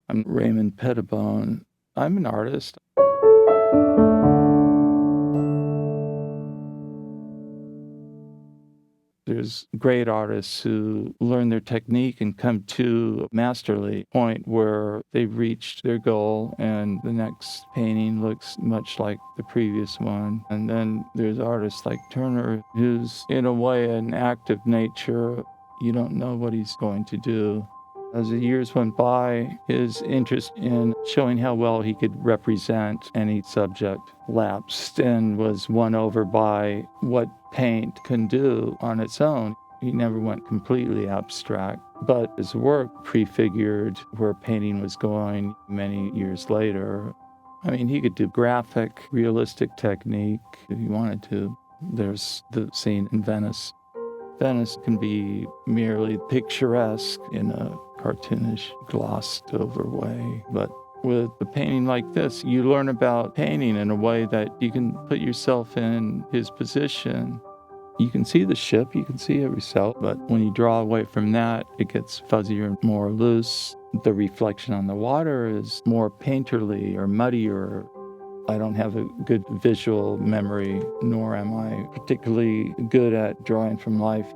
I'm Raymond Pettibon. I'm an artist. There's great artists who learn their technique and come to a masterly point where they've reached their goal and the next painting looks much like the previous one. And then there's artists like Turner, who's in a way an act of nature. You don't know what he's going to do. As the years went by, his interest in showing how well he could represent any subject lapsed and was won over by what paint can do on its own. He never went completely abstract, but his work prefigured where painting was going many years later. I mean, he could do graphic, realistic technique if he wanted to. There's the scene in Venice. Venice can be merely picturesque in a cartoonish, glossed over way. But with a painting like this, you learn about painting in a way that you can put yourself in his position. You can see the ship, you can see it yourself, but when you draw away from that, it gets fuzzier and more loose. The reflection on the water is more painterly or muddier. I don't have a good visual memory, nor am I particularly good at drawing from life.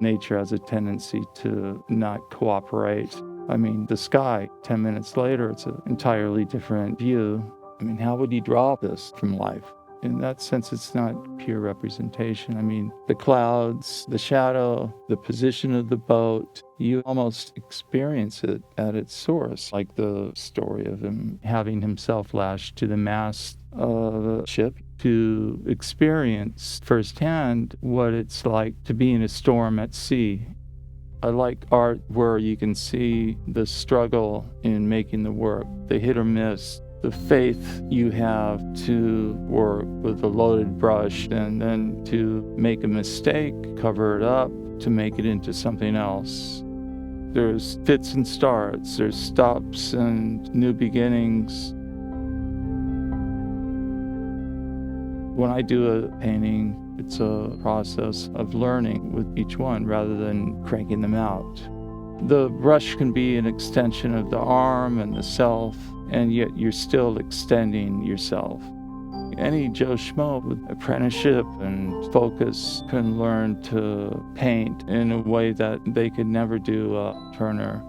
Nature has a tendency to not cooperate. I mean, the sky, 10 minutes later, it's an entirely different view. I mean, how would you draw this from life? In that sense, it's not pure representation. I mean, the clouds, the shadow, the position of the boat, you almost experience it at its source, like the story of him having himself lashed to the mast of a ship to experience firsthand what it's like to be in a storm at sea. I like art where you can see the struggle in making the work, the hit or miss, the faith you have to work with a loaded brush and then to make a mistake, cover it up, to make it into something else. There's fits and starts, there's stops and new beginnings. When I do a painting, it's a process of learning with each one rather than cranking them out. The brush can be an extension of the arm and the self, and yet you're still extending yourself. Any Joe Schmo with apprenticeship and focus can learn to paint in a way that they could never do Turner.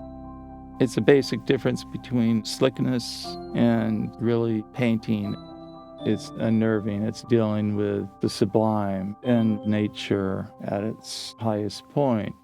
It's a basic difference between slickness and really painting. It's unnerving. It's dealing with the sublime and nature at its highest point.